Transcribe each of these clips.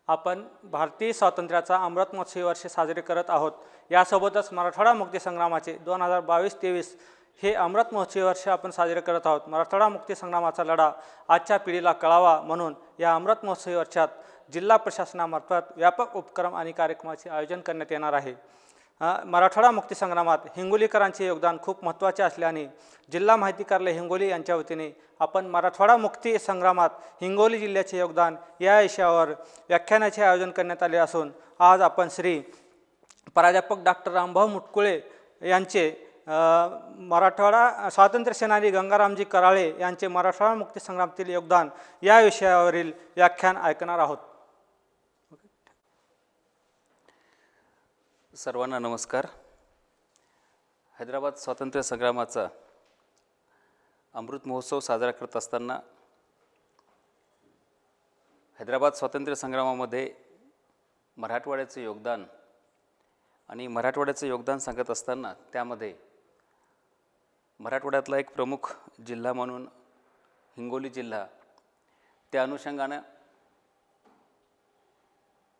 आपण भारतीय स्वातंत्र्याचा अमृत महोत्सवी वर्ष साजरे करत आहोत। यासोबतच मराठवाडा मुक्ती संग्रामाचे 2022-23 हे अमृत महोत्सवी वर्ष आपण साजरे करत आहोत। मराठवाडा मुक्ती संग्रामाचा लढा आजच्या पिढीला कळावा म्हणून या अमृत महोत्सवी वर्षात जिल्हा प्रशासनामार्फत व्यापक उपक्रम आणि कार्यक्रमाचे आयोजन करण्यात येणार आहे। मराठवाडा मुक्ती संग्रामात हिंगोलीकरांचे योगदान खूप महत्त्वाचे असल्याने जिल्हा माहिती कार्यालय हिंगोली यांच्या वतीने आपण मराठवाडा मुक्ती संग्रामात हिंगोली जिल्ह्याचे योगदान या विषयावर व्याख्यानाचे आयोजन करण्यात आले असून आज आपण श्री प्राध्यापक डॉक्टर रामभाऊ मुटकुळे यांचे मराठवाडा स्वातंत्र्य सेनानी गंगारामजी कराळे यांचे मराठवाडा मुक्ती संग्रामातील योगदान या विषयावरील व्याख्यान ऐकणार आहोत। सर्वांना नमस्कार। हैदराबाद स्वातंत्र्य संग्रामाचा अमृत महोत्सव साजरा करत असताना हैदराबाद स्वातंत्र्य संग्रामामध्ये मराठवाड्याचे योगदान आणि मराठवाड्याचे योगदान सांगत असताना त्यामध्ये मराठवाड्यातला एक प्रमुख जिल्हा म्हणून हिंगोली जिल्हा, त्या अनुषंगाने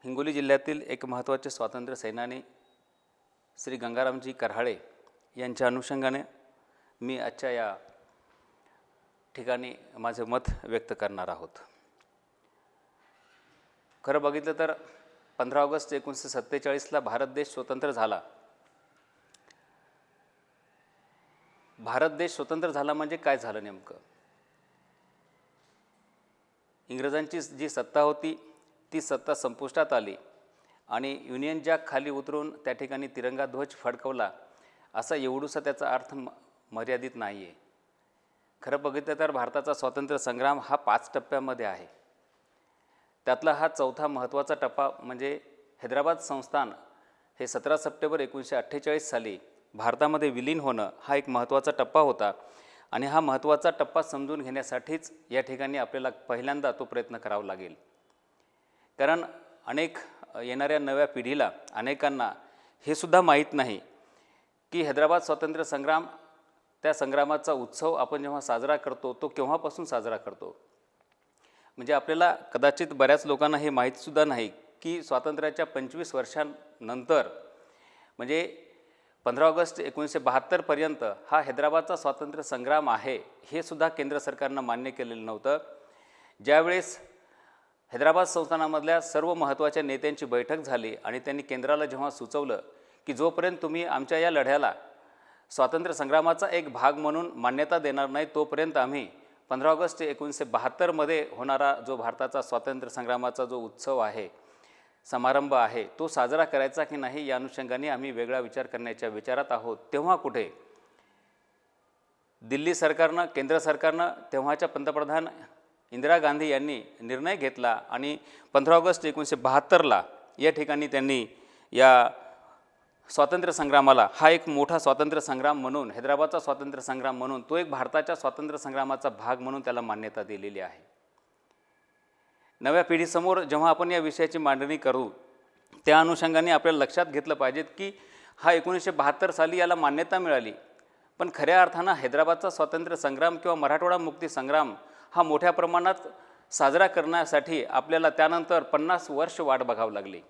हिंगोली जिल्ह्यातील एक महत्त्वाचे स्वातंत्र्य सेनानी श्री गंगारामजी कराळे यांच्या अनुषंगाने मी आजच्या या ठिकाणी माझे मत व्यक्त करणार आहोत। खरं बघितलं तर 15 ऑगस्ट 1947ला भारत देश स्वतंत्र झाला। भारत देश स्वतंत्र झाला म्हणजे काय झालं नेमकं? इंग्रजांची जी सत्ता होती ती सत्ता संपुष्टात आली आणि युनियन जॅक खाली उतरून त्या ठिकाणी तिरंगा ध्वज फडकवला, असा एवढूसा त्याचा अर्थ मर्यादित नाही आहे। खरं बघितलं तर भारताचा स्वातंत्र्य संग्राम हा 5 टप्प्यामध्ये आहे। त्यातला हा चौथा महत्त्वाचा टप्पा म्हणजे हैदराबाद संस्थान हे 17 सप्टेंबर 1948 साली भारतामध्ये विलीन होणं हा एक महत्त्वाचा टप्पा होता आणि हा महत्त्वाचा टप्पा समजून घेण्यासाठीच या ठिकाणी आपल्याला पहिल्यांदा तो प्रयत्न करावा लागेल। कारण अनेक येणाऱ्या नव्या पिढीला अनेकांना हे सुद्धा माहीत नाही की हैदराबाद स्वातंत्र्य संग्राम, त्या संग्रामाचा उत्सव आपण जेव्हा साजरा करतो तो केव्हापासून साजरा करतो। म्हणजे आपल्याला कदाचित बऱ्याच लोकांना हे माहीतसुद्धा नाही की स्वातंत्र्याच्या 25 वर्षांनंतर म्हणजे 15 ऑगस्ट 1972 पर्यंत हा हैदराबादचा स्वातंत्र्य संग्राम आहे हे सुद्धा केंद्र सरकारनं मान्य केलेलं नव्हतं। ज्यावेळेस हैदराबाद संस्थानामधल्या सर्व महत्त्वाच्या नेत्यांची बैठक झाली आणि त्यांनी केंद्राला जेव्हा सुचवलं की जोपर्यंत तुम्ही आमच्या या लढ्याला स्वातंत्र्य संग्रामाचा एक भाग म्हणून मान्यता देणार नाही तोपर्यंत आम्ही 15 ऑगस्ट 1972मध्ये होणारा जो भारताचा स्वातंत्र्य संग्रामाचा जो उत्सव आहे, समारंभ आहे, तो साजरा करायचा की नाही या अनुषंगाने आम्ही वेगळा विचार करण्याच्या विचारात आहोत। तेव्हा कुठे दिल्ली सरकारनं, केंद्र सरकारनं, तेव्हाच्या पंतप्रधान इंदिरा गांधी यांनी निर्णय घेतला आणि 15 ऑगस्ट 1972ला या ठिकाणी त्यांनी या स्वातंत्र्य संग्रामाला हा एक मोठा स्वातंत्र्य संग्राम म्हणून, हैदराबादचा स्वातंत्र्य संग्राम म्हणून, तो एक भारताच्या स्वातंत्र्य संग्रामाचा भाग म्हणून त्याला मान्यता दिलेली आहे। नव्या पिढीसमोर जेव्हा आपण या विषयाची मांडणी करू त्या अनुषंगाने आपल्याला लक्षात घेतलं पाहिजे की हा 1972 साली याला मान्यता मिळाली, पण खऱ्या अर्थानं हैदराबादचा स्वातंत्र्य संग्राम किंवा मराठवाडा मुक्ती संग्राम हा मोठ्या प्रमाणात साजरा करण्यासाठी आपल्याला त्यानंतर 50 वर्ष वाट बघावी लागली।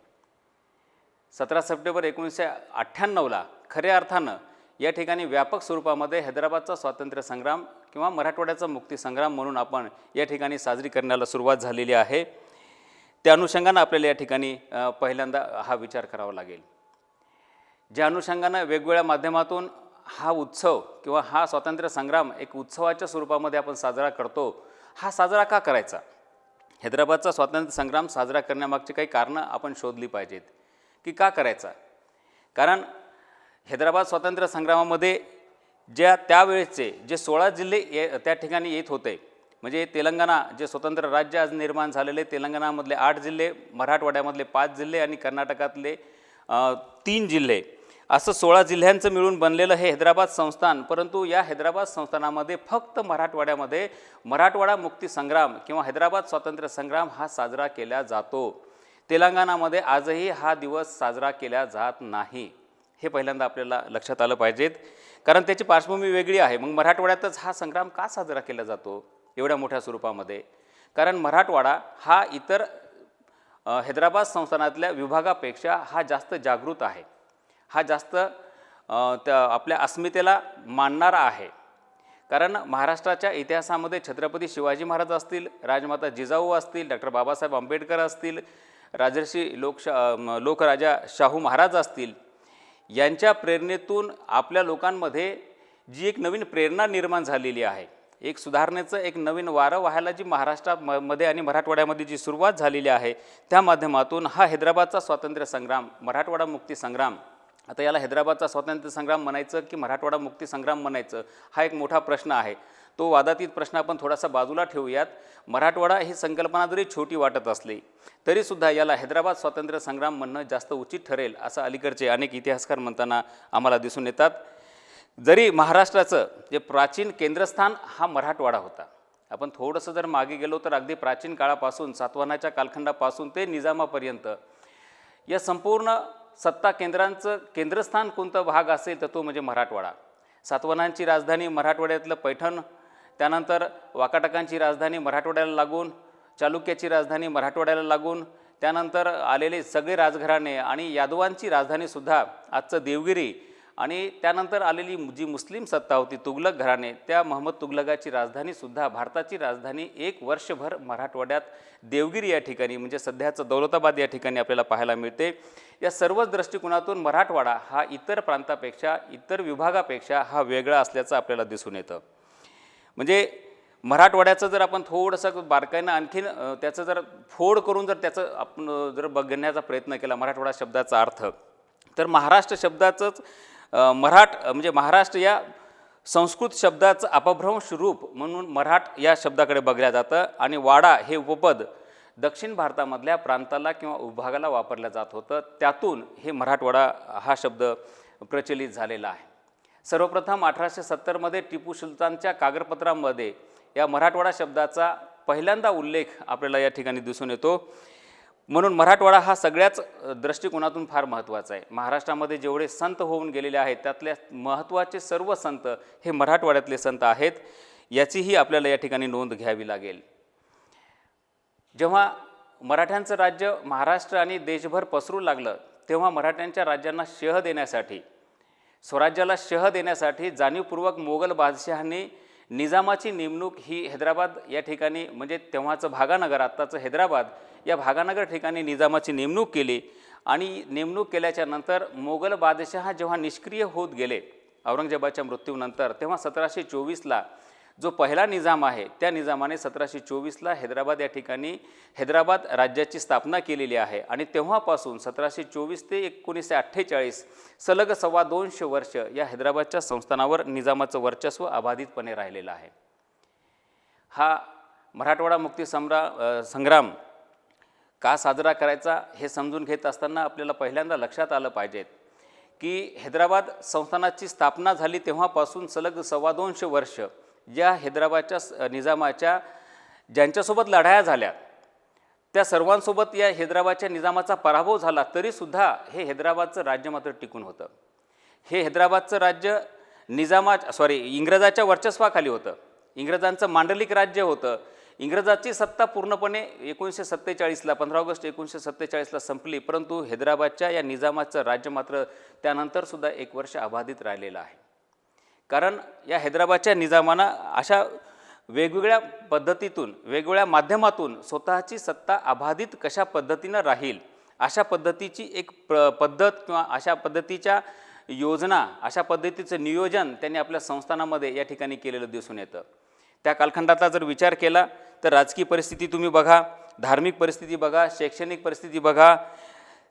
17 सप्टेंबर 1998ला खऱ्या अर्थानं या ठिकाणी व्यापक स्वरूपामध्ये हैदराबादचा स्वातंत्र्य संग्राम किंवा मराठवाड्याचा मुक्ती संग्राम म्हणून आपण या ठिकाणी साजरी करण्याला सुरुवात झालेली आहे। त्या अनुषंगानं आपल्याला या ठिकाणी पहिल्यांदा हा विचार करावा लागेल। ज्या अनुषंगानं वेगवेगळ्या माध्यमातून हा उत्सव किंवा हा स्वातंत्र्य संग्राम एक उत्सवाच्या स्वरूपामध्ये आपण साजरा करतो, हा साजरा का करायचा? हैदराबादचा स्वातंत्र्य संग्राम साजरा करण्यामागची काही कारणं आपण शोधली पाहिजेत की का करायचा। कारण हैदराबाद स्वातंत्र्य संग्रामामध्ये त्यावेळेसचे जे 16 जिल्हे त्या ठिकाणी येत होते, म्हणजे तेलंगणा जे स्वतंत्र राज्य आज निर्माण झालेले, तेलंगणामधले 8 जिल्हे, मराठवाड्यामधले 5 जिल्हे आणि कर्नाटकातले 3 जिल्हे, असं 16 जिल्ह्यांचं मिळून बनलेलं हे हैदराबाद संस्थान। परंतु या हैदराबाद संस्थानामध्ये फक्त मराठवाड्यामध्ये मराठवाडा मुक्ती संग्राम किंवा हैदराबाद स्वातंत्र्य संग्राम हा साजरा केला जातो। तेलंगणामध्ये आजही हा दिवस साजरा केला जात नाही, हे पहिल्यांदा आपल्याला लक्षात आलं पाहिजेत। कारण त्याची पार्श्वभूमी वेगळी आहे। मग मराठवाड्यातच हा संग्राम का साजरा केला जातो एवढ्या मोठ्या स्वरूपामध्ये? कारण मराठवाडा हा इतर हैदराबाद संस्थानातल्या विभागापेक्षा हा जास्त जागृत आहे, हा जास्त त्या आपल्या अस्मितेला मानणारा आहे. कारण महाराष्ट्राच्या इतिहासामध्ये छत्रपती शिवाजी महाराज असतील, राजमाता जिजाऊ असतील, डॉक्टर बाबासाहेब आंबेडकर असतील, राजर्षी लोकराजा शाहू महाराज असतील, यांच्या प्रेरणेतून आपल्या लोकांमध्ये जी एक नवीन प्रेरणा निर्माण झालेली आहे, एक सुधारणेचं एक नवीन वारं व्हायला जी महाराष्ट्रामध्ये आणि मराठवाड्यामध्ये जी सुरुवात झालेली आहे, त्या माध्यमातून हा हैदराबादचा स्वातंत्र्य संग्राम, मराठवाडा मुक्ती संग्राम, आता याला हैदराबादचा स्वातंत्र्य संग्राम म्हणायचं की मराठवाडा मुक्ती संग्राम म्हणायचं, हा एक मोठा प्रश्न आहे. तो वादातीत प्रश्न आपण थोडासा बाजूला ठेवूयात. मराठवाडा ही संकल्पना जरी छोटी वाटत असली तरीसुद्धा याला हैदराबाद स्वातंत्र्य संग्राम म्हणणं जास्त उचित ठरेल असं अलीकडचे अनेक इतिहासकार म्हणताना आम्हाला दिसून येतात. जरी महाराष्ट्राचं जे प्राचीन केंद्रस्थान हा मराठवाडा होता, आपण थोडंसं जर मागे गेलो तर अगदी प्राचीन काळापासून सातवाहनाच्या कालखंडापासून ते निजामापर्यंत या संपूर्ण सत्ता केंद्रांचं केंद्रस्थान कोणता भाग असेल तर तो म्हणजे मराठवाडा. सातवाहनांची राजधानी मराठवाड्यातलं पैठण, त्यानंतर वाकाटकांची राजधानी मराठवाड्याला लागून, चालुक्याची राजधानी मराठवाड्याला लागून, त्यानंतर आलेले सगळे राजघराणे आणि यादवांची राजधानीसुद्धा आजचं देवगिरी, आणि त्यानंतर आलेली जी मुस्लिम सत्ता होती तुघलक घराणे, त्या मोहम्मद तुघलकाची राजधानीसुद्धा भारताची राजधानी एक वर्षभर मराठवाड्यात देवगिरी या ठिकाणी म्हणजे सध्याचं दौलताबाद या ठिकाणी आपल्याला पाहायला मिळते. या सर्वच दृष्टिकोनातून मराठवाडा हा इतर प्रांतापेक्षा, इतर विभागापेक्षा हा वेगळा असल्याचं आपल्याला दिसून येतं. म्हणजे मराठवाड्याचं जर आपण थोडंसं बारकाईनं आणखीन त्याचं जर फोड करून जर त्याचं आपण जर बघण्याचा प्रयत्न केला महाराठवाडा शब्दाचा अर्थ, तर महाराष्ट्र शब्दाचंच म्हणजे महाराष्ट्र या संस्कृत शब्दाचं अपभ्रंश रूप म्हणून मराठ या शब्दाकडे बघल्या जातं, आणि वाडा हे उपपद दक्षिण भारतामधल्या प्रांताला किंवा विभागाला वापरलं जात होतं. त्यातून हे मराठवाडा हा शब्द प्रचलित झालेला आहे. सर्वप्रथम 1870मध्ये टिपू सुलतानच्या कागदपत्रांमध्ये या मराठवाडा शब्दाचा पहिल्यांदा उल्लेख आपल्याला या ठिकाणी दिसून येतो. म्हणून मराठवाडा हा सगळ्याच दृष्टिकोनातून फार महत्त्वाचा आहे. महाराष्ट्रामध्ये जेवढे संत होऊन गेलेले आहेत त्यातल्या महत्त्वाचे सर्व संत हे मराठवाड्यातले संत आहेत, याचीही आपल्याला या ठिकाणी नोंद घ्यावी लागेल. जेव्हा मराठ्यांचं राज्य महाराष्ट्र आणि देशभर पसरू लागलं तेव्हा मराठ्यांच्या राज्यांना शह देण्यासाठी, स्वराज्याला शह देण्यासाठी जाणीवपूर्वक मोगल बादशहांनी निजामाची नेमणूक ही हैदराबाद या ठिकाणी म्हणजे तेव्हाचं भागानगर, आत्ताचं हैदराबाद या भागानगर ठिकाणी निजामाची नेमणूक केली. आणि नेमणूक केल्याच्या नंतर मोगल बादशहा जेव्हा निष्क्रिय होत गेले औरंगजेबाच्या मृत्यूनंतर, तेव्हा 1724ला जो पहिला निजाम आहे त्या निजामाने 1724ला हैदराबाद या ठिकाणी हैदराबाद राज्याची स्थापना केलेली आहे. आणि तेव्हापासून 1724 ते 1948 सलग 2.25 वर्ष या हैदराबादच्या संस्थानावर निजामाचं वर्चस्व अबाधितपणे राहिलेलं आहे. हा मराठवाडा मुक्ती संग्राम का साजरा करायचा हे समजून घेत असताना आपल्याला पहिल्यांदा लक्षात आलं पाहिजे की हैदराबाद संस्थानाची स्थापना झाली तेव्हापासून सलग 2.25 वर्ष ज्या हैदराबादच्या निजामाच्या ज्यांच्यासोबत लढाया झाल्या त्या सर्वांसोबत या हैदराबादच्या निजामाचा पराभव झाला, तरीसुद्धा हे हैदराबादचं राज्य मात्र टिकून होतं. हे हैदराबादचं राज्य इंग्रजाच्या वर्चस्वाखाली होतं. इंग्रजांचं मांडलिक राज्य होतं. इंग्रजाची सत्ता पूर्णपणे 1947ला 15 ऑगस्ट 1947ला संपली, परंतु हैदराबादच्या या निजामाचं राज्य मात्र त्यानंतरसुद्धा 1 वर्ष अबाधित राहिलेलं आहे. कारण या हैदराबादच्या निजामानं अशा वेगवेगळ्या पद्धतीतून, वेगवेगळ्या माध्यमातून स्वतःची सत्ता अबाधित कशा पद्धतीनं राहील अशा पद्धतीची एक पद्धत किंवा अशा पद्धतीच्या योजना, अशा पद्धतीचं नियोजन त्यांनी आपल्या संस्थानामध्ये या ठिकाणी केलेलं दिसून येतं. त्या कालखंडाचा जर विचार केला तर राजकीय परिस्थिती तुम्ही बघा, धार्मिक परिस्थिती बघा, शैक्षणिक परिस्थिती बघा,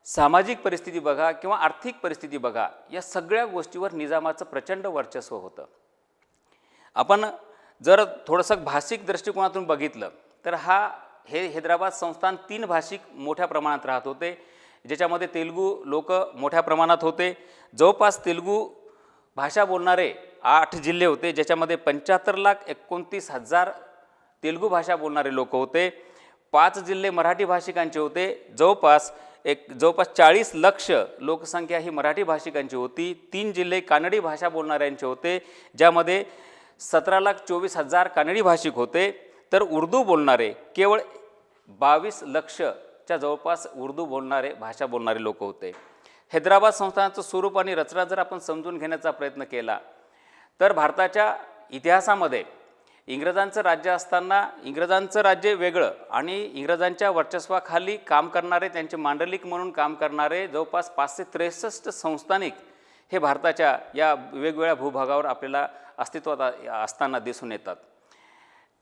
सामाजिक परिस्थिती बघा किंवा आर्थिक परिस्थिती बघा, या सगळ्या गोष्टीवर निजामाचं प्रचंड वर्चस्व होतं. आपण जर थोडंसं भाषिक दृष्टिकोनातून बघितलं तर हे हैदराबाद संस्थान 3 भाषिक मोठ्या प्रमाणात राहत होते, ज्याच्यामध्ये तेलुगू लोक मोठ्या प्रमाणात होते. जवळपास तेलुगू भाषा बोलणारे 8 जिल्हे होते, ज्याच्यामध्ये 75,29,000 तेलुगू भाषा बोलणारे लोक होते. 5 जिल्हे मराठी भाषिकांचे होते. जवळपास 40 लक्ष लोकसंख्या ही मराठी भाषिकांची होती. 3 जिल्हे कानडी भाषा बोलणाऱ्यांचे होते, ज्यामध्ये 17,24,000 कानडी भाषिक होते. तर उर्दू बोलणारे केवळ 22 लक्ष च्या जवळपास उर्दू बोलणारे भाषा बोलणारे लोक होते. हैदराबाद संस्थानाचं स्वरूप आणि रचना जर आपण समजून घेण्याचा प्रयत्न केला तर भारताच्या इतिहासामध्ये इंग्रजांचं राज्य असताना इंग्रजांचं राज्य वेगळं आणि इंग्रजांच्या वर्चस्वाखाली काम करणारे, त्यांचे मांडलिक म्हणून काम करणारे जवळपास 563 संस्थानिक हे भारताच्या या वेगवेगळ्या भूभागावर आपल्याला अस्तित्वात असताना दिसून येतात.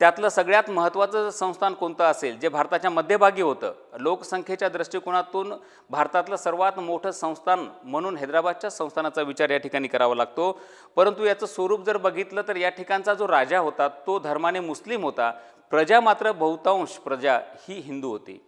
त्यातलं सगळ्यात महत्त्वाचं संस्थान कोणतं असेल, जे भारताच्या मध्यभागी होतं, लोकसंख्येच्या दृष्टिकोनातून भारतातलं सर्वात मोठं संस्थान म्हणून हैदराबादच्या संस्थानाचा विचार या ठिकाणी करावा लागतो. परंतु याचं स्वरूप जर बघितलं तर या ठिकाणचा जो राजा होता तो धर्माने मुस्लिम होता. प्रजा मात्र बहुतांश प्रजा ही हिंदू होती.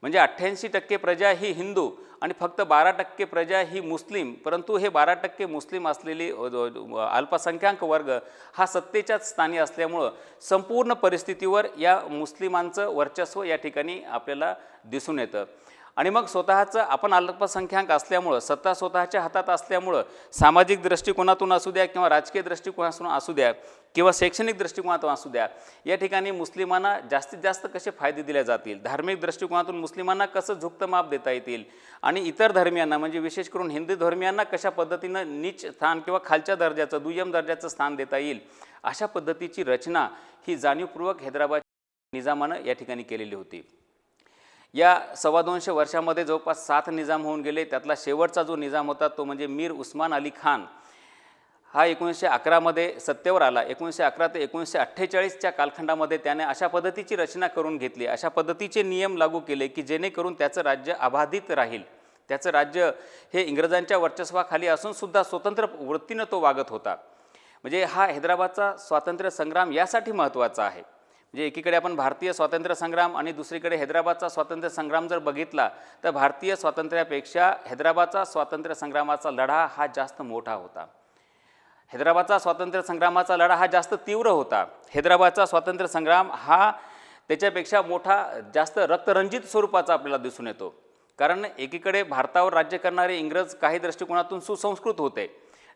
म्हणजे 88% प्रजा ही हिंदू आणि फक्त 12% प्रजा ही मुस्लिम. परंतु हे 12% मुस्लिम असलेली अल्पसंख्याक वर्ग हा सत्तेच्याच स्थानी असल्यामुळं संपूर्ण परिस्थितीवर या मुस्लिमांचं वर्चस्व या ठिकाणी आपल्याला दिसून येतं. आणि मग स्वतःचं आपण अल्पसंख्याक असल्यामुळं, सत्ता स्वतःच्या हातात असल्यामुळं सामाजिक दृष्टिकोनातून असू द्या किंवा राजकीय दृष्टिकोनातून असू द्या किंवा शैक्षणिक दृष्टिकोनातून असू द्या, या ठिकाणी मुस्लिमांना जास्तीत जास्त कसे फायदे दिले जातील, धार्मिक दृष्टिकोनातून मुस्लिमांना कसं झुकतं माप देता येतील आणि इतर धर्मियांना म्हणजे विशेष करून हिंदू धर्मियांना कशा पद्धतीनं नीच स्थान किंवा खालच्या दर्जाचं, दुय्यम दर्जाचं स्थान देता येईल, अशा पद्धतीची रचना ही जाणीवपूर्वक हैदराबाद निजामानं या ठिकाणी केलेली होती. या 225 वर्षामध्ये जवळपास 7 निजाम होऊन गेले. त्यातला शेवटचा जो निजाम होता तो म्हणजे मीर उस्मान अली खान हा 1911 सत्तेवर आला. 1911 ते 1948च्या कालखंडामध्ये त्याने अशा पद्धतीची रचना करून घेतली, अशा पद्धतीचे नियम लागू केले की जेणेकरून त्याचं राज्य अबाधित राहील. त्याचं राज्य हे इंग्रजांच्या वर्चस्वाखाली असूनसुद्धा स्वतंत्र वृत्तीनं तो वागत होता. म्हणजे हा हैदराबादचा स्वातंत्र्य संग्राम यासाठी महत्त्वाचा आहे. म्हणजे एकीकडे आपण भारतीय स्वातंत्र्य संग्राम आणि दुसरीकडे हैदराबादचा स्वातंत्र्य संग्राम जर बघितला तर भारतीय स्वातंत्र्यापेक्षा हैदराबादचा स्वातंत्र्य संग्रामाचा लढा हा जास्त मोठा होता. हैदराबादचा स्वातंत्र्य संग्रामाचा लढा हा जास्त तीव्र होता. हैदराबादचा स्वातंत्र्य संग्राम हा त्याच्यापेक्षा मोठा, जास्त रक्तरंजित स्वरूपाचा आपल्याला दिसून येतो. कारण एकीकडे भारतावर राज्य करणारे इंग्रज काही दृष्टिकोनातून सुसंस्कृत होते,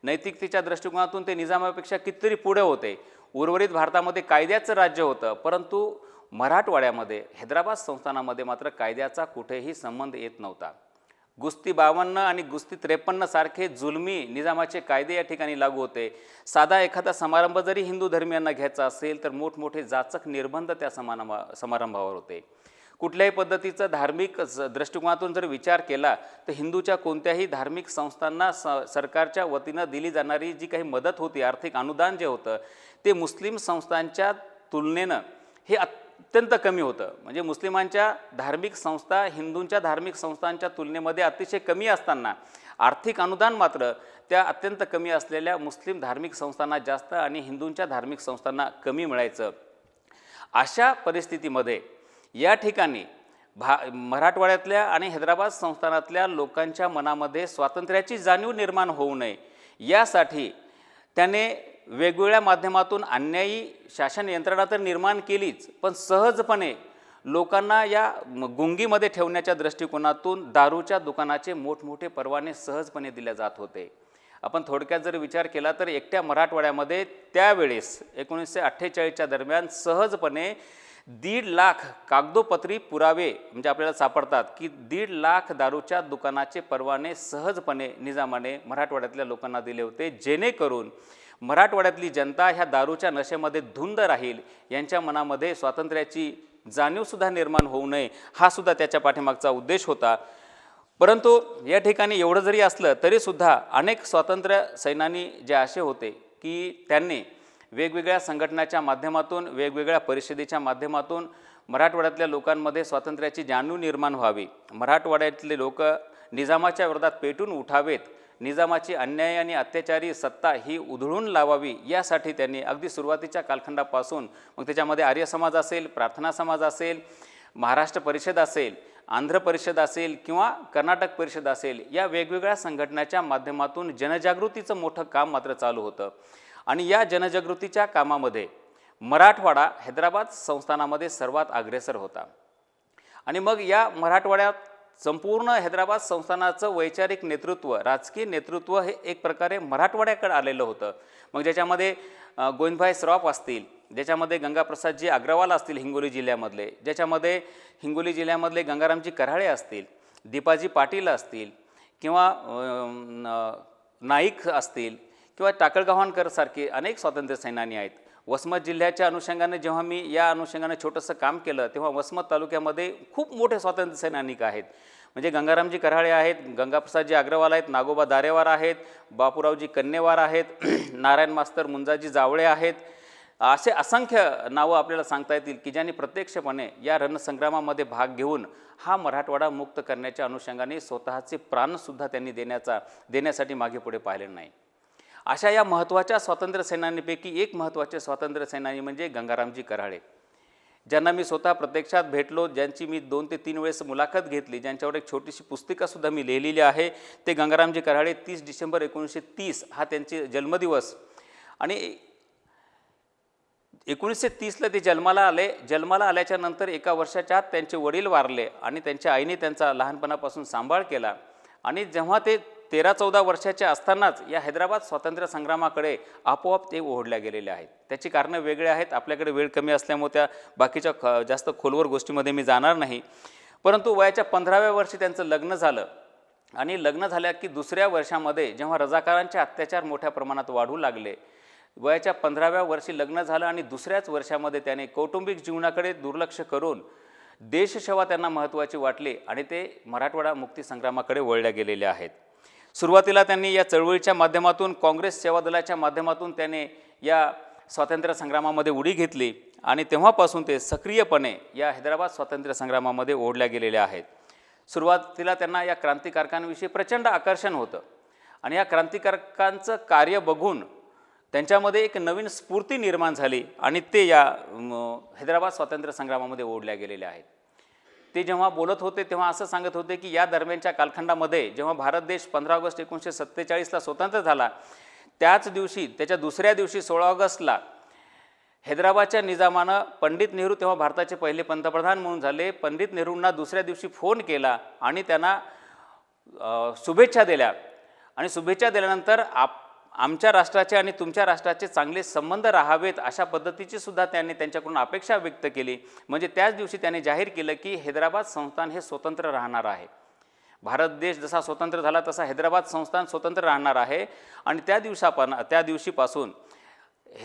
नैतिकतेच्या दृष्टिकोनातून ते निजामापेक्षा कितीतरी पुढे होते. उर्वरित भारतामध्ये कायद्याचं राज्य होतं, परंतु मराठवाड्यामध्ये हैदराबाद संस्थानामध्ये मात्र कायद्याचा कुठेही संबंध येत नव्हता. गुस्ती 52 आणि गुस्ती 53 सारखे जुलमी निजामाचे कायदे या ठिकाणी लागू होते. साधा एखादा समारंभ जरी हिंदू धर्मियांना घ्यायचा असेल तर मोठमोठे जाचक निर्बंध त्या समारंभावर होते. कुठल्याही पद्धतीचं धार्मिक दृष्टिकोनातून जर विचार केला तर हिंदूच्या कोणत्याही धार्मिक संस्थांना सरकारच्या वतीनं दिली जाणारी जी काही मदत होती, आर्थिक अनुदान जे होतं, ते मुस्लिम संस्थांच्या तुलनेनं हे अत्यंत कमी होतं. म्हणजे मुस्लिमांच्या धार्मिक संस्था हिंदूंच्या धार्मिक संस्थांच्या तुलनेमध्ये अतिशय कमी असताना आर्थिक अनुदान मात्र त्या अत्यंत कमी असलेल्या मुस्लिम धार्मिक संस्थांना जास्त आणि हिंदूंच्या धार्मिक संस्थांना कमी मिळायचं. अशा परिस्थितीमध्ये या ठिकाणी मराठवाड्यातल्या आणि हैदराबाद संस्थानातल्या लोकांच्या मनामध्ये स्वातंत्र्याची जाणीव निर्माण होऊ नये यासाठी त्याने वेगवेगळ्या माध्यमातून अन्यायी शासन यंत्रणा तर निर्माण केलीच, पण सहजपणे लोकांना या गुंगीमध्ये ठेवण्याच्या दृष्टिकोनातून दारूच्या दुकानाचे मोठमोठे परवाने सहजपणे दिले जात होते. आपण थोडक्यात जर विचार केला तर एकट्या मराठवाड्यामध्ये त्यावेळेस 1948च्या दरम्यान सहजपणे 1.5 लाख कागदोपत्री पुरावे म्हणजे आपल्याला सापडतात की 1.5 लाख दारूच्या दुकानाचे परवाने सहजपणे निजामाने मराठवाड्यातल्या लोकांना दिले होते, जेणेकरून मराठवाड्यातली जनता ह्या दारूच्या नशेमध्ये धुंद राहील, यांच्या मनामध्ये स्वातंत्र्याची जाणीवसुद्धा निर्माण होऊ नये, हा सुद्धा त्याच्या पाठीमागचा उद्देश होता. परंतु या ठिकाणी एवढं जरी असलं तरीसुद्धा अनेक स्वातंत्र्य सैनानी जे असे होते की त्यांनी वेगवेगळ्या संघटनाच्या माध्यमातून, वेगवेगळ्या परिषदेच्या माध्यमातून मराठवाड्यातल्या लोकांमध्ये स्वातंत्र्याची जाणीव निर्माण व्हावी, मराठवाड्यातले लोक निजामाच्या विरोधात पेटून उठावेत, निजामाची अन्याय आणि अत्याचारी सत्ता ही उधळून लावावी, यासाठी त्यांनी अगदी सुरुवातीच्या कालखंडापासून, मग त्याच्यामध्ये आर्य समाज असेल, प्रार्थना समाज असेल, महाराष्ट्र परिषद असेल, आंध्र परिषद असेल किंवा कर्नाटक परिषद असेल, या वेगवेगळ्या संघटनाच्या माध्यमातून जनजागृतीचं मोठं काम मात्र चालू होतं. आणि या जनजागृतीच्या कामामध्ये मराठवाडा हैदराबाद संस्थानामध्ये सर्वात अग्रेसर होता. आणि मग या मराठवाड्यात संपूर्ण हैदराबाद संस्थानाचं वैचारिक नेतृत्व, राजकीय नेतृत्व हे एक प्रकारे मराठवाड्याकडे आलेलं होतं. मग ज्याच्यामध्ये गोविंदभाई श्रॉफ असतील ज्याच्यामध्ये गंगाप्रसादजी अग्रवाल असतील हिंगोली जिल्ह्यामधले, ज्याच्यामध्ये हिंगोली जिल्ह्यामधले गंगारामजी कराळे असतील, दीपाजी पाटील असतील किंवा नाईक असतील किंवा टाकळगावांकर सारखे अनेक स्वातंत्र्य सेनानी आहेत. वसमत जिल्ह्याच्या अनुषंगाने जेव्हा मी या अनुषंगाने छोटंसं काम केलं तेव्हा वसमत तालुक्यामध्ये खूप मोठे स्वातंत्र्य सैनिक आहेत. म्हणजे गंगारामजी कराळे आहेत, गंगाप्रसादजी अग्रवाल आहेत, नागोबा दारेवार आहेत, बापूरावजी कन्नेवार आहेत, नारायण मास्तर मुंजाजी जावळे आहेत. असे असंख्य नावं आपल्याला सांगता येतील की ज्यांनी प्रत्यक्षपणे या रणसंग्रामामध्ये भाग घेऊन हा मराठवाडा मुक्त करण्याच्या अनुषंगाने स्वतःचे प्राणसुद्धा त्यांनी देण्यासाठी मागे पुढे पाहिले नाही. अशा या महत्त्वाच्या स्वातंत्र्य सेनानीपैकी एक महत्त्वाचे स्वातंत्र्य सेनानी म्हणजे गंगारामजी कराळे, ज्यांना मी स्वतः प्रत्यक्षात भेटलो, ज्यांची मी 2 ते 3 वेळेस मुलाखत घेतली, ज्यांच्यावर एक छोटीशी पुस्तिकासुद्धा मी लिहिलेली आहे. ते गंगारामजी कराळे 30 डिसेंबर 1930 हा त्यांचे जन्मदिवस आणि 1930ला ते जन्माला आले. जन्माला आल्याच्या नंतर एका वर्षाच्या आत त्यांचे वडील वारले आणि त्यांच्या आईने त्यांचा लहानपणापासून सांभाळ केला आणि जेव्हा ते 13-14 वर्षाचे असतानाच या हैदराबाद स्वातंत्र्य संग्रामाकडे आपोआप ते ओढल्या गेलेले आहेत. त्याची कारणं वेगळे आहेत. आपल्याकडे वेळ कमी असल्यामुळे त्या बाकीच्या जास्त खोलवर गोष्टीमध्ये मी जाणार नाही. परंतु वयाच्या 15व्या वर्षी त्यांचं लग्न झालं आणि लग्न झाल्या की दुसऱ्या वर्षामध्ये जेव्हा रजाकारांचे अत्याचार मोठ्या प्रमाणात वाढू लागले, वयाच्या 15व्या वर्षी लग्न झालं आणि दुसऱ्याच वर्षामध्ये त्याने कौटुंबिक जीवनाकडे दुर्लक्ष करून देशसेवा त्यांना महत्त्वाची वाटली आणि ते मराठवाडा मुक्ती संग्रामाकडे वळल्या गेलेले आहेत. सुरुवातीला त्यांनी या चळवळीच्या माध्यमातून काँग्रेस सेवा दलाच्या माध्यमातून त्याने या स्वातंत्र्य संग्रामामध्ये उडी घेतली आणि तेव्हापासून ते सक्रियपणे या हैदराबाद स्वातंत्र्य संग्रामामध्ये ओढल्या गेलेले आहेत. सुरुवातीला त्यांना या क्रांतिकारकांविषयी प्रचंड आकर्षण होतं आणि या क्रांतिकारकांचं कार्य बघून त्यांच्यामध्ये एक नवीन स्फूर्ती निर्माण झाली आणि ते या हैदराबाद स्वातंत्र्य संग्रामामध्ये ओढल्या गेलेले आहेत. ते जेव्हा बोलत होते तेव्हा असं सांगत होते की या दरम्यानच्या कालखंडामध्ये जेव्हा भारत देश 15 ऑगस्ट 1947ला स्वतंत्र झाला, त्याच दिवशी त्याच्या दुसऱ्या दिवशी 16 ऑगस्टला हैदराबादच्या निजामानं पंडित नेहरू तेव्हा भारताचे पहिले पंतप्रधान म्हणून झाले, पंडित नेहरूंना दुसऱ्या दिवशी फोन केला आणि त्यांना शुभेच्छा दिल्या आणि शुभेच्छा दिल्यानंतर आमच्या राष्ट्राचे आणि तुमच्या राष्ट्राचे चांगले संबंध राहावेत अशा पद्धतीची सुद्धा त्यांनी त्यांच्याकडून अपेक्षा व्यक्त केली. म्हणजे त्याच दिवशी त्यांनी जाहीर केलं की हैदराबाद संस्थान हे स्वतंत्र राहणार आहे. भारत देश जसा स्वतंत्र झाला तसा हैदराबाद संस्थान स्वतंत्र राहणार आहे आणि त्या दिवशीपासून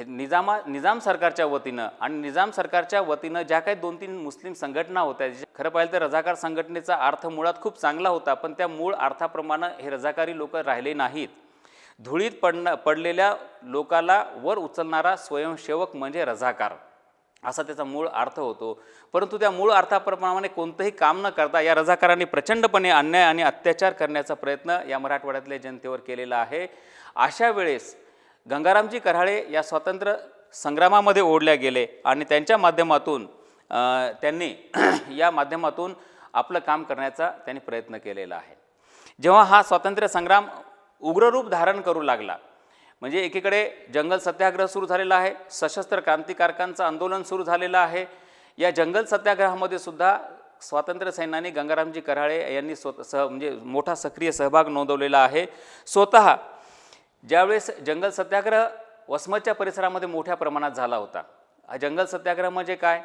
निजाम सरकारच्या वतीनं आणि निजाम सरकारच्या वतीनं ज्या काही 2-3 मुस्लिम संघटना होत्या, खरं पाहिलं तर रजाकार संघटनेचा अर्थ मुळात खूप चांगला होता, पण त्या मूळ अर्थाप्रमाणे हे रजाकारी लोक राहिले नाहीत. धुळीत पडलेल्या लोकाला वर उचलणारा स्वयंसेवक म्हणजे रजाकार असा त्याचा मूळ अर्थ होतो. परंतु त्या मूळ अर्थाप्रमाणे कोणतंही काम न करता या रजाकारांनी प्रचंडपणे अन्याय आणि अत्याचार करण्याचा प्रयत्न या मराठवाड्यातल्या जनतेवर केलेला आहे. अशा वेळेस गंगारामजी कराळे या स्वातंत्र्य संग्रामामध्ये ओढल्या गेले आणि त्यांच्या माध्यमातून त्यांनी या माध्यमातून आपलं काम करण्याचा त्यांनी प्रयत्न केलेला आहे. जेव्हा हा स्वातंत्र्य संग्राम उग्ररूप धारण करू लागला, म्हणजे एकीकडे जंगल सत्याग्रह सुरू झालेला आहे, सशस्त्र क्रांतिकारकांचं आंदोलन सुरू झालेलं आहे. या जंगल सत्याग्रहामध्ये सुद्धा स्वातंत्र्य सैनानी गंगारामजी कराळे यांनी म्हणजे मोठा सक्रिय सहभाग नोंदवलेला आहे. स्वतः ज्यावेळेस जंगल सत्याग्रह वसमतच्या परिसरामध्ये मोठ्या प्रमाणात झाला होता, हा जंगल सत्याग्रह म्हणजे काय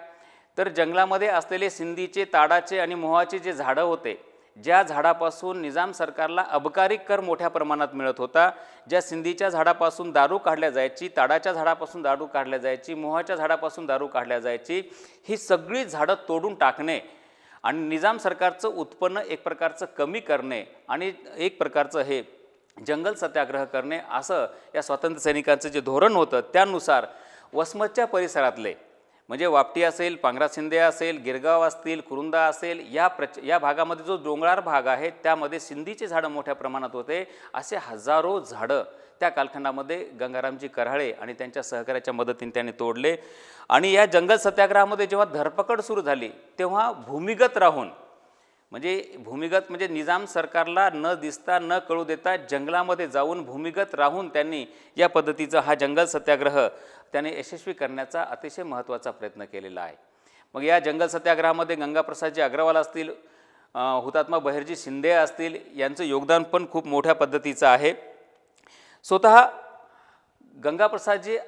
तर जंगलामध्ये असलेले सिंधीचे, ताडाचे आणि मोहाचे जे झाडं होते, ज्या झाडापासून निजाम सरकारला अबकारी कर मोठ्या प्रमाणात मिळत होता, ज्या सिंधीच्या झाडापासून दारू काढल्या जायची, ताडाच्या झाडापासून दारू काढल्या जायची, मोहाच्या झाडापासून दारू काढल्या जायची, ही सगळी झाडं तोडून टाकणे आणि निजाम सरकारचं उत्पन्न एक प्रकारचं कमी करणे आणि एक प्रकारचं हे जंगल सत्याग्रह करणे असं या स्वातंत्र्य सैनिकांचं जे धोरण होतं, त्यानुसार वसमतच्या परिसरातले म्हणजे वापटी असेल, पांगराशिंदे असेल, गिरगाव असतील, कुरुंदा असेल, या भागामध्ये जो डोंगराळ भाग आहे त्यामध्ये सिंधीचे झाडं मोठ्या प्रमाणात होते. असे हजारो झाडं त्या कालखंडामध्ये गंगारामजी कराळे आणि त्यांच्या सहकार्याच्या मदतीने त्यांनी तोडले. आणि या जंगल सत्याग्रहामध्ये जेव्हा धरपकड सुरू झाली तेव्हा भूमिगत राहून म्हणजे निजाम सरकारला न दिसता न कळू देता जंगलामध्ये जाऊन भूमिगत राहून त्यांनी या पद्धतीचा हा जंगल सत्याग्रह त्याने यशस्वी करण्याचा अतिशय महत्त्वाचा प्रयत्न केलेला आहे. मग या जंगल सत्याग्रहामध्ये गंगाप्रसादजी अग्रवाल असतील, हुतात्मा बहिर्जी शिंदे असतील, यांचं योगदान पण खूप मोठ्या पद्धतीचं आहे. स्वतः गंगाप्रसादजी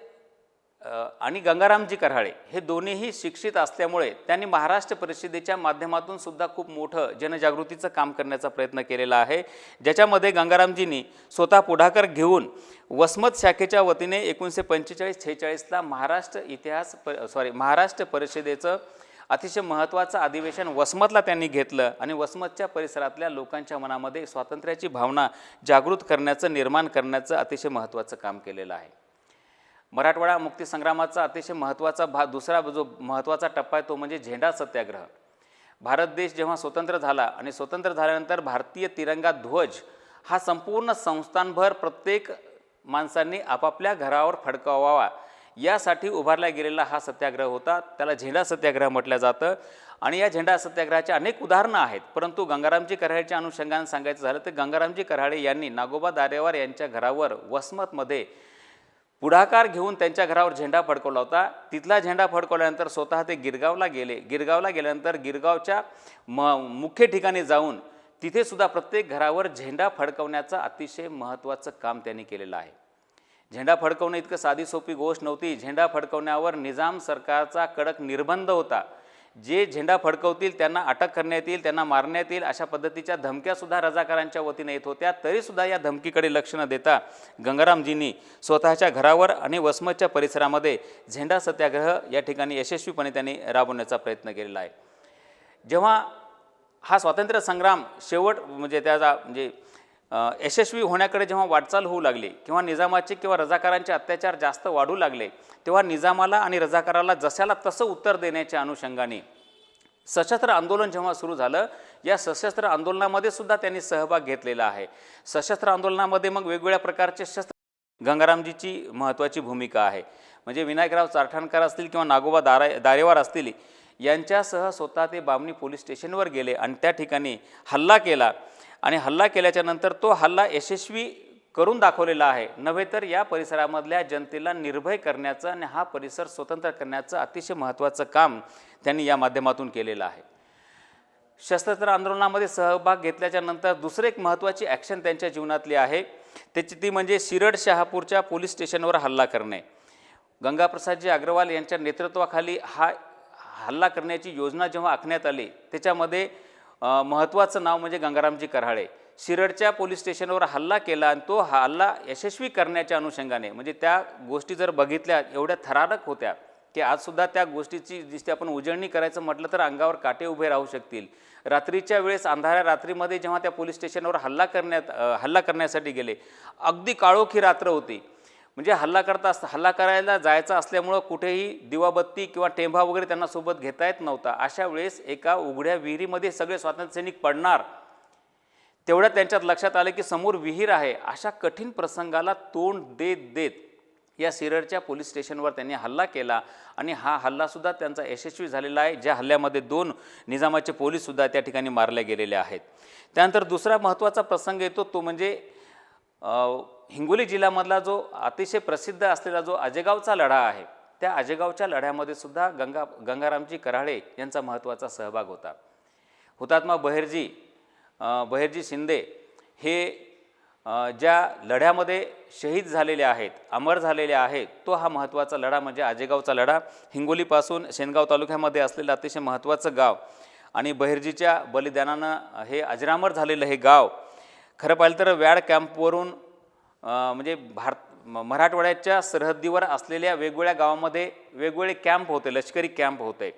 आणि गंगारामजी कराळे हे दोन्हीही शिक्षित असल्यामुळे त्यांनी महाराष्ट्र परिषदेच्या माध्यमातून सुद्धा खूप मोठं जनजागृतीचं काम करण्याचा प्रयत्न केलेला आहे, ज्याच्यामध्ये गंगारामजींनी स्वतः पुढाकार घेऊन वसमत शाखेच्या वतीने 1945-46ला महाराष्ट्र परिषदेचं अतिशय महत्त्वाचं अधिवेशन वसमतला त्यांनी घेतलं आणि वसमतच्या परिसरातल्या लोकांच्या मनामध्ये स्वातंत्र्याची भावना जागृत करण्याचं, निर्माण करण्याचं अतिशय महत्त्वाचं काम केलेलं आहे. मराठवाडा मुक्तीसंग्रामाचा अतिशय महत्त्वाचा दुसरा जो महत्त्वाचा टप्पा आहे तो म्हणजे झेंडा सत्याग्रह. भारत देश जेव्हा स्वतंत्र झाला आणि स्वतंत्र झाल्यानंतर भारतीय तिरंगा ध्वज हा संपूर्ण संस्थानभर प्रत्येक माणसांनी आपापल्या घरावर फडकवावा यासाठी उभारला गेलेला हा सत्याग्रह होता. त्याला झेंडा सत्याग्रह म्हटलं जातं आणि या झेंडा सत्याग्रहाची अनेक उदाहरणं आहेत. परंतु गंगारामजी कराळेच्या अनुषंगाने सांगायचं झालं तर गंगारामजी कराळे यांनी नागोबा दारेवार यांच्या घरावर वसमतमध्ये पुढाकार घेऊन त्यांच्या घरावर झेंडा फडकवला होता. तिथला झेंडा फडकवल्यानंतर स्वतः ते गिरगावला गेले. गिरगावला गेल्यानंतर गिरगावच्या मुख्य ठिकाणी जाऊन तिथे सुद्धा प्रत्येक घरावर झेंडा फडकवण्याचं अतिशय महत्त्वाचं काम त्यांनी केलेलं आहे. झेंडा फडकवणं इतकं साधी सोपी गोष्ट नव्हती. झेंडा फडकवण्यावर निजाम सरकारचा कडक निर्बंध होता. जे झेंडा फडकवतील त्यांना अटक करण्यात येईल, त्यांना मारण्यात येईल अशा पद्धतीच्या धमक्यासुद्धा रजाकारांच्या वतीने येत होत्या. तरीसुद्धा या धमकीकडे लक्ष न देता गंगारामजींनी स्वतःच्या घरावर आणि वसमतच्या परिसरामध्ये झेंडा सत्याग्रह या ठिकाणी यशस्वीपणे त्यांनी राबवण्याचा प्रयत्न केलेला आहे. जेव्हा हा स्वातंत्र्य संग्राम म्हणजे त्याचा यशस्वी होण्याकडे जेव्हा वाटचाल होऊ लागली किंवा निजामाचे किंवा रजाकारांचे अत्याचार जास्त वाढू लागले, तेव्हा निजामाला आणि रजाकाराला जशाला तसं उत्तर देण्याच्या अनुषंगाने सशस्त्र आंदोलन जेव्हा सुरू झालं, या सशस्त्र आंदोलनामध्ये सुद्धा त्यांनी सहभाग घेतलेला आहे. सशस्त्र आंदोलनामध्ये मग वेगवेगळ्या प्रकारचे शस्त्र गंगारामजीची महत्त्वाची भूमिका आहे. म्हणजे विनायकराव चारठाणकर असतील किंवा नागोबा दारेवार असतील, यांच्यासह स्वतः ते बामणी पोलीस स्टेशनवर गेले आणि त्या ठिकाणी हल्ला केला आणि हल्ला केल्याच्या नंतर तो हल्ला यशस्वी करून दाखवलेला आहे. नव्हे तर या परिसरामधल्या जनतेला निर्भय करण्याचं आणि हा परिसर स्वतंत्र करण्याचं अतिशय महत्त्वाचं काम त्यांनी या माध्यमातून केलेलं आहे. सशस्त्र आंदोलनामध्ये सहभाग घेतल्याच्या नंतर दुसरी एक महत्त्वाची ॲक्शन त्यांच्या जीवनातली आहे, ती म्हणजे शिरड शहापूरच्या पोलीस स्टेशनवर हल्ला करणे. गंगाप्रसादजी अग्रवाल यांच्या नेतृत्वाखाली हा हल्ला करण्याची योजना जेव्हा आखण्यात आली, त्याच्यामध्ये महत्त्वाचं नाव म्हणजे गंगारामजी कराळे. शिरडच्या पोलीस स्टेशनवर हल्ला केला आणि तो हल्ला यशस्वी करण्याच्या अनुषंगाने म्हणजे त्या गोष्टी जर बघितल्या एवढ्या थरारक होत्या की आजसुद्धा त्या गोष्टीची जिथे आपण उजळणी करायचं म्हटलं तर अंगावर काटे उभे राहू शकतील. रात्रीच्या वेळेस अंधाऱ्या रात्रीमध्ये जेव्हा त्या पोलीस स्टेशनवर हल्ला करण्यासाठी गेले, अगदी काळोखी रात्र होती. म्हणजे हल्ला करायला जायचं असल्यामुळं कुठेही दिवाबत्ती किंवा टेंभा वगैरे त्यांना सोबत घेता येत नव्हता. अशा वेळेस एका उघड्या विहिरीमध्ये सगळे स्वातंत्र्यसैनिक पडणार, तेवढ्या त्यांच्यात लक्षात आले की समोर विहीर आहे. अशा कठीण प्रसंगाला तोंड देत या शिरडच्या पोलीस स्टेशनवर त्यांनी हल्ला केला आणि हा हल्लासुद्धा त्यांचा यशस्वी झालेला आहे, ज्या हल्ल्यामध्ये 2 निजामाचे पोलीससुद्धा त्या ठिकाणी मारले गेलेले आहेत. त्यानंतर दुसरा महत्त्वाचा प्रसंग येतो तो म्हणजे हिंगोली जिल्ह्यामधला जो अतिशय प्रसिद्ध असलेला जो आजेगावचा लढा आहे, त्या आजेगावच्या लढ्यामध्ये सुद्धा गंगारामजी कराळे यांचा महत्त्वाचा सहभाग होता. हुतात्मा बहिर्जी शिंदे हे ज्या लढ्यामध्ये शहीद झालेले आहेत, अमर झालेले आहेत, तो हा महत्त्वाचा लढा म्हणजे आजेगावचा लढा. हिंगोलीपासून शेनगाव तालुक्यामध्ये असलेलं अतिशय महत्त्वाचं गाव आणि बहिर्जीच्या बलिदानानं हे अजरामर झालेलं हे गाव. खरं पाहिलं तर व्याड कॅम्पवरून म्हणजे मराठवाड्याच्या सरहद्दीवर असलेल्या वेगवेगळ्या गावामध्ये वेगवेगळे कॅम्प होते, लष्करी कॅम्प होते.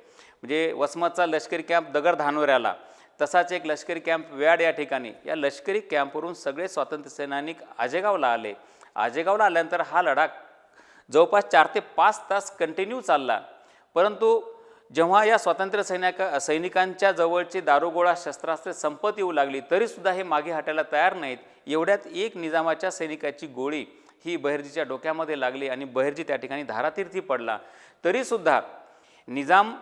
म्हणजे वसमतचा लष्करी कॅम्प दगड धानोऱ्याला, तसाच एक लष्करी कॅम्प व्याड या ठिकाणी. या लष्करी कॅम्पवरून सगळे स्वातंत्र्य सैनिक आजेगावला आले. आजेगावला आल्यानंतर हा लढा जवळपास 4 ते 5 तास कंटिन्यू चालला. परंतु जेव्हा या स्वातंत्र्य सैनिकांच्या जवळचे दारुगोळा शस्त्रास्त्रे संपत येऊ लागली तरीसुद्धा हे मागे हटायला तयार नाहीत. एवढ्यात एक निजामाच्या सैनिकाची गोळी ही बहिर्जीच्या डोक्यामध्ये लागली आणि बहिर्जी त्या ठिकाणी धारातीर्थी पडला. तरीसुद्धा निजाम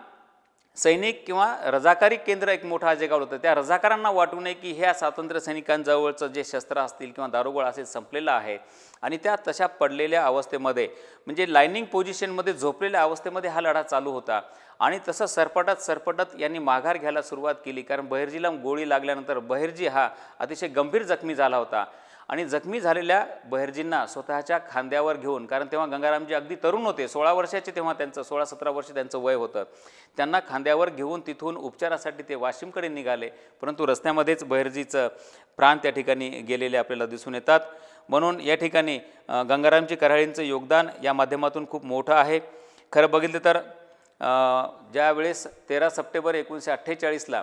सैनिक किंवा रजाकारी केंद्र एक मोठं आजेगाव होतं, त्या रजाकारांना वाटू नये की ह्या स्वातंत्र्य सैनिकांजवळचं जे शस्त्र असतील किंवा दारुगोळा असेल संपलेलं आहे आणि त्या तशा पडलेल्या अवस्थेमध्ये म्हणजे लायनिंग पोझिशनमध्ये झोपलेल्या अवस्थेमध्ये हा लढा चालू होता. आणि तसं सरपटत यांनी माघार घ्यायला सुरुवात केली, कारण बहिर्जीला गोळी लागल्यानंतर बहिर्जी हा अतिशय गंभीर जखमी झाला होता आणि जखमी झालेल्या बहिर्जींना स्वतःच्या खांद्यावर घेऊन, कारण तेव्हा गंगारामजी अगदी तरुण होते, 16 वर्षाचे तेव्हा त्यांचं 16-17 वर्ष त्यांचं वय होतं, त्यांना खांद्यावर घेऊन तिथून उपचारासाठी ते वाशिमकडे निघाले, परंतु रस्त्यामध्येच बहिर्जीचं प्राण त्या ठिकाणी गेलेले आपल्याला दिसून येतात. म्हणून या ठिकाणी गंगारामजी कराळेंचं योगदान या माध्यमातून खूप मोठं आहे. खरं बघितलं तर ज्यावेळेस 13 सप्टेंबर 1948ला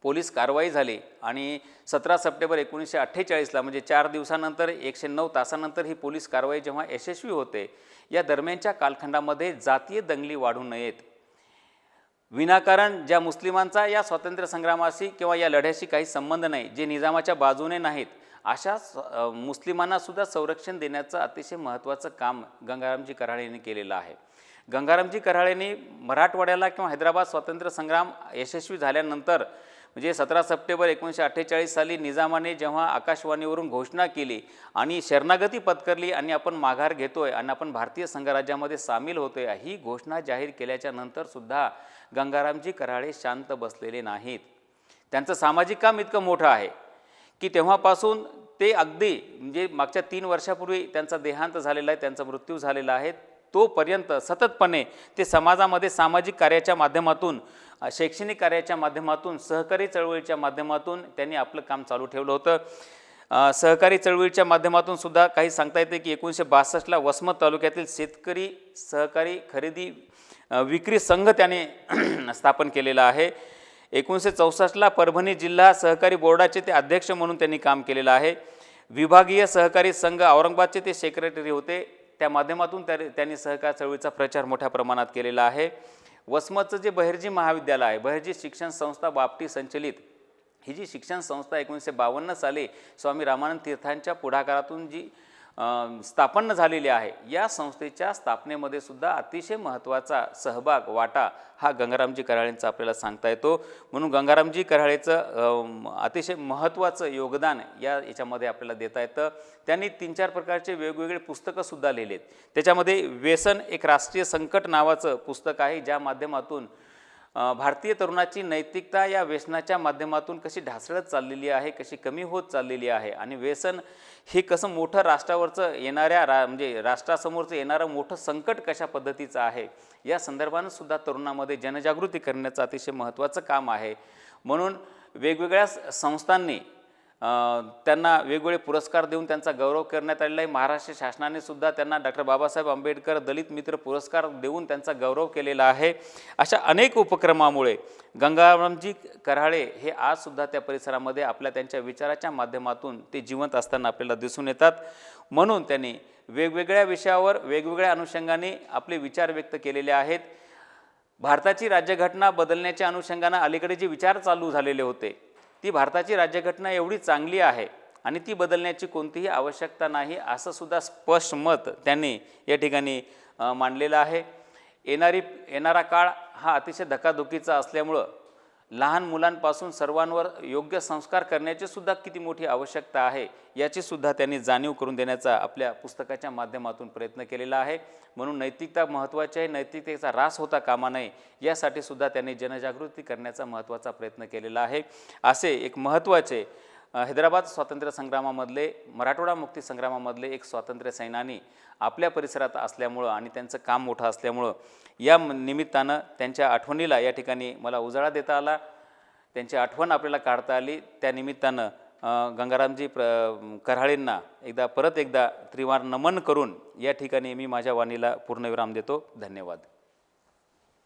पोलीस कारवाई झाली आणि 17 सप्टेंबर 1948ला म्हणजे 4 दिवसानंतर 109 तासानंतर ही पोलीस कारवाई जेव्हा यशस्वी होते, या दरम्यानच्या कालखंडामध्ये जातीय दंगली वाढू नयेत, विनाकारण ज्या मुस्लिमांचा या स्वातंत्र्य संग्रामाशी किंवा या लढ्याशी काही संबंध नाही, जे निजामाच्या बाजूने नाहीत, अशा मुस्लिमांना सुद्धा संरक्षण देण्याचं अतिशय महत्त्वाचं काम गंगारामजी कराळेंनी केलेलं आहे. गंगारामजी कराळेंनी मराठवाड्याला किंवा हैदराबाद स्वातंत्र्य संग्राम यशस्वी झाल्यानंतर म्हणजे 17 सप्टेंबर 1948 साली निजामाने जेव्हा आकाशवाणीवरून घोषणा केली आणि शरणागती पत्करली आणि आपण माघार घेतोय आणि आपण भारतीय संघराज्यामध्ये सामील होतोय, ही घोषणा जाहीर केल्याच्या नंतर सुद्धा गंगारामजी कराळे शांत बसलेले नाहीत. त्यांचं सामाजिक काम इतकं मोठं आहे की तेव्हापासून ते अगदी म्हणजे मागच्या 3 वर्षापूर्वी त्यांचा देहांत झालेला आहे, त्यांचा मृत्यू झालेला आहे, तोपर्यंत सततपणे ते समाजामध्ये सामाजिक कार्याच्या माध्यमातून, शैक्षणिक कार्याच्या माध्यमातून, सहकारी चळवळीच्या माध्यमातून त्यांनी आपलं काम चालू ठेवलं होतं. सहकारी चळवळीच्या माध्यमातून सुद्धा काही सांगता येते की 1962ला वसमत तालुक्यातील शेतकरी सहकारी खरेदी विक्री संघ त्याने स्थापन केलेला आहे. 1964ला परभणी जिल्हा सहकारी बोर्डाचे ते अध्यक्ष म्हणून त्यांनी काम केलेलं आहे. विभागीय सहकारी संघ औरंगाबादचे ते सेक्रेटरी होते. त्या माध्यमातून त्यांनी सहकार चळवळीचा प्रचार मोठ्या प्रमाणात केलेला आहे. वसमतचं जे बहिर्जी महाविद्यालय आहे, बहिर्जी शिक्षण संस्था बापटी संचलित, ही जी शिक्षण संस्था 1952 साली स्वामी रामानंद तीर्थांच्या पुढाकारातून जी स्थापन झालेली आहे, या संस्थेच्या स्थापनेमध्ये सुद्धा अतिशय महत्त्वाचा सहभाग, वाटा हा गंगारामजी कराळेंचा आपल्याला सांगता येतो. म्हणून गंगारामजी कराळेचं अतिशय महत्त्वाचं योगदान याच्यामध्ये आपल्याला देता येतं. त्यांनी 3-4 प्रकारचे वेगवेगळे पुस्तकंसुद्धा लिहिलेत. त्याच्यामध्ये व्यसन एक राष्ट्रीय संकट नावाचं पुस्तक आहे, ज्या माध्यमातून भारतीय तरुणाची नैतिकता या व्यसनाच्या माध्यमातून कशी ढासळत चाललेली आहे, कशी कमी होत चाललेली आहे आणि व्यसन हे कसं मोठं राष्ट्रावरचं येणाऱ्या म्हणजे राष्ट्रासमोरचं येणारं मोठं संकट कशा पद्धतीचं आहे, या संदर्भानं सुद्धा तरुणामध्ये जनजागृती करण्याचं अतिशय महत्त्वाचं काम आहे. म्हणून वेगवेगळ्या संस्थांनी त्यांना वेगवेगळे पुरस्कार देऊन त्यांचा गौरव करण्यात आलेला आहे. महाराष्ट्र शासनाने सुद्धा त्यांना डॉक्टर बाबासाहेब आंबेडकर दलित मित्र पुरस्कार देऊन त्यांचा गौरव केलेला आहे. अशा अनेक उपक्रमामुळे गंगारामजी कराळे हे आज सुद्धा त्या परिसरामध्ये आपल्या त्यांच्या विचाराच्या माध्यमातून ते जिवंत असताना आपल्याला दिसून येतात. म्हणून त्यांनी वेगवेगळ्या विषयावर वेगवेगळ्या अनुषंगाने आपले विचार व्यक्त केलेले आहेत. भारताची राज्यघटना बदलण्याच्या अनुषंगाने अलीकडे जे विचार चालू झालेले होते, ती भारताची राज्यघटना एवढी चांगली आहे आणि ती बदलण्याची कोणतीही आवश्यकता नाही, असं सुद्धा स्पष्ट मत त्यांनी या ठिकाणी मांडलेलं आहे. येणारा काळ हा अतिशय धकाधकीचा असल्यामुळं लहान मुलांपासून सर्वांवर योग्य संस्कार करण्याची सुद्धा किती मोठी आवश्यकता आहे, याची सुद्धा त्यांनी जाणीव करून देण्याचा आपल्या पुस्तकाच्या माध्यमातून प्रयत्न केलेला आहे. म्हणून नैतिकता महत्त्वाची आहे, नैतिकतेचा ऱ्हास होता कामा नये, यासाठी सुद्धा त्यांनी जनजागृती करण्याचा महत्त्वाचा प्रयत्न केलेला आहे. असे एक महत्त्वाचे हैदराबाद स्वातंत्र्य संग्रामामधले, मराठवाडा मुक्ती संग्रामामधले एक स्वातंत्र्य सैनानी आपल्या परिसरात असल्यामुळं आणि त्यांचं काम मोठं असल्यामुळं या निमित्तानं त्यांच्या आठवणीला या ठिकाणी मला उजाळा देता आला, त्यांची आठवण आपल्याला काढता आली. त्या निमित्तानं गंगारामजी कराळेंना परत एकदा त्रिवार नमन करून या ठिकाणी मी माझ्या वाणीला पूर्णविराम देतो. धन्यवाद.